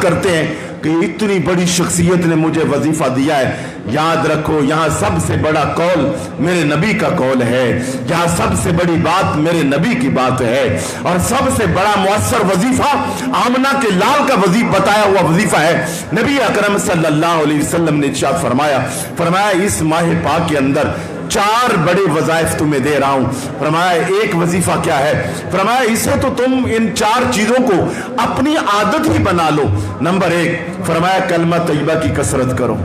کرتے ہیں کہ اتنی بڑی شخصیت نے مجھے وظیفہ دیا ہے. یاد رکھو یہاں سب سے بڑا قول میرے نبی کا قول ہے, یہاں سب سے بڑی بات میرے نبی کی بات ہے, اور سب سے بڑا مؤثر وظیفہ آمنہ کے لال کا بتایا ہوا وظیفہ ہے. نبی اکرم صلی اللہ علیہ وسلم نے ارشاد فرمایا اس ماہ پاک کے اندر 4 بڑے وظائف تمہیں دے رہا ہوں. فرمایا ایک وظیفہ کیا ہے؟ فرمایا اسے تو تم ان 4 چیزوں کو اپنی عادت ہی بنا لو. نمبر 1 فرمایا کلمہ طیبہ کی کثرت کرو.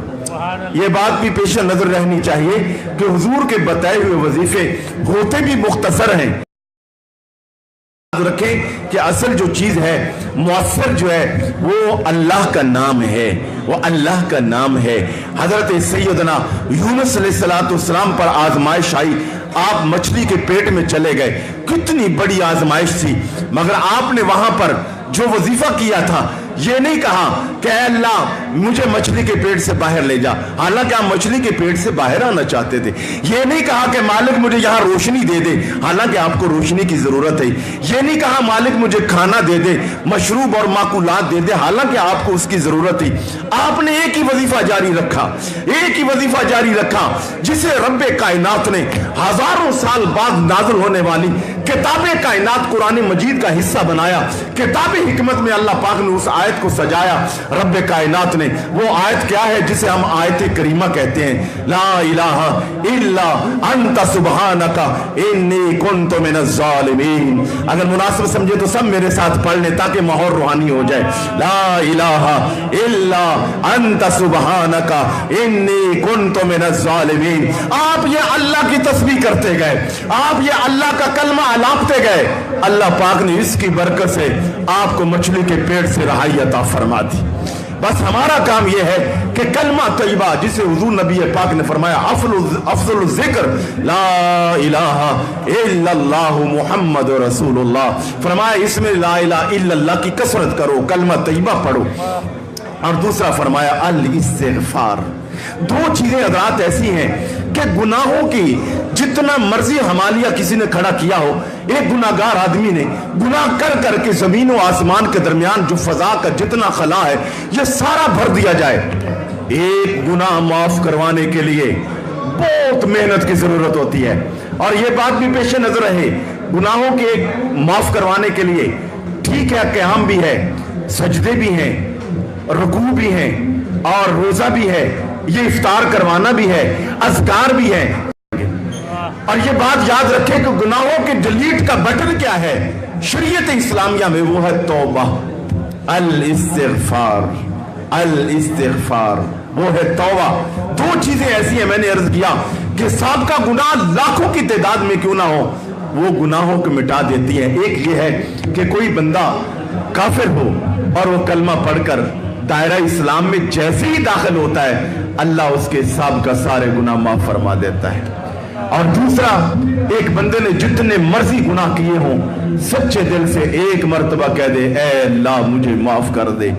یہ بات بھی پیش نظر رہنی چاہیے کہ حضور کے بتائے ہوئے وظیفے ہوتے بھی مختصر ہیں. رکھیں کہ اصل جو چیز ہے مؤثر جو ہے وہ اللہ کا نام ہے, وہ اللہ کا نام ہے. حضرت سیدنا یونس علیہ السلام پر آزمائش آئی, آپ مچھلی کے پیٹ میں چلے گئے, کتنی بڑی آزمائش تھی, مگر آپ نے وہاں پر جو وظیفہ کیا تھا یہ نہیں کہا کہ اے اللہ مجھے مچھلی کے پیٹ سے باہر لے جا, حالانکہ آپ مچھلی کے پیٹ سے باہر آنا چاہتے تھے. یہ نہیں کہا کہ مالک مجھے یہاں روشنی دے دے, حالانکہ آپ کو روشنی کی ضرورت ہے. یہ نہیں کہا مالک مجھے کھانا دے دے, مشروب اور ماکولات دے دے, حالانکہ آپ کو اس کی ضرورت ہے. آپ نے ایک ہی وظیفہ جاری رکھا, ایک ہی وظیفہ جاری رکھا جسے رب کائنات نے ہزاروں سال بعد نازل ہونے والی کتاب کائنات قرآن مجید کا حصہ بنایا. کتاب حکمت میں اللہ پاک نے اس آیت کو سجایا. رب کائنات نے وہ آیت کیا ہے جسے ہم آیت کریمہ کہتے ہیں, لا الہ الا انت سبحانک انی کنت من الظالمین. اگر مناسب سمجھے تو سب میرے ساتھ پڑھ لیں تاکہ ماحول روحانی ہو جائے. لا الہ الا انت سبحانک انی کنت من الظالمین. آپ یہ اللہ کی تسبیح کرتے گئے, آپ یہ اللہ کا کلمہ الاپتے گئے, اللہ پاک نے اس کی برکت سے آپ کو مچھلی کے پیٹ سے رہائی عطا فرما دی. بس ہمارا کام یہ ہے کہ کلمہ طیبہ جسے حضور نبی پاک نے فرمایا افضل الذکر لا الہ الا اللہ محمد رسول اللہ, فرمایا اس میں لا الہ الا اللہ کی کثرت کرو, کلمہ طیبہ پڑھو. اور دوسرا فرمایا الاستغفار. 2 چیزیں حضرات ایسی ہیں کہ گناہوں کی جتنا مرضی حمالیہ کسی نے کھڑا کیا ہو, ایک گناہگار آدمی نے گناہ کر کر کے زمین و آسمان کے درمیان جو فضا کا جتنا خلا ہے یہ سارا بھر دیا جائے, ایک گناہ معاف کروانے کے لیے بہت محنت کی ضرورت ہوتی ہے. اور یہ بات بھی پیش نظر رہے, گناہوں کے معاف کروانے کے لیے ٹھیک ہے قیام بھی ہے, سجدے بھی ہیں, رکوع بھی ہیں, اور روزہ بھی ہے, یہ افطار کروانا بھی ہے, اذکار بھی ہے. اور یہ بات یاد رکھیں کہ گناہوں کے ڈیلیٹ کا بٹن کیا ہے شریعت اسلامیہ میں, وہ ہے توبہ, الاستغفار, الاستغفار وہ ہے توبہ. 2 چیزیں ایسی ہیں میں نے عرض کیا کہ سابقہ گناہ لاکھوں کی تعداد میں کیوں نہ ہو وہ گناہوں کو مٹا دیتی ہیں. ایک یہ ہے کہ کوئی بندہ کافر ہو اور وہ کلمہ پڑھ کر دائرہ اسلام میں جیسے ہی داخل ہوتا ہے اللہ اس کے سابقہ سارے گناہ معاف فرما دیتا ہے. اور دوسرا, ایک بندے نے جتنے مرضی گناہ کیے ہوں سچے دل سے ایک مرتبہ کہہ دے اے اللہ مجھے معاف کر دے,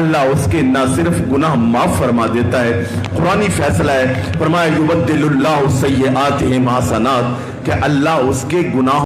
اللہ اس کے نہ صرف گناہ معاف فرما دیتا ہے, قرآنی فیصلہ ہے, فرمایا یبدل اللہ سیئاتہم حسنات, کہ اللہ اس کے گناہ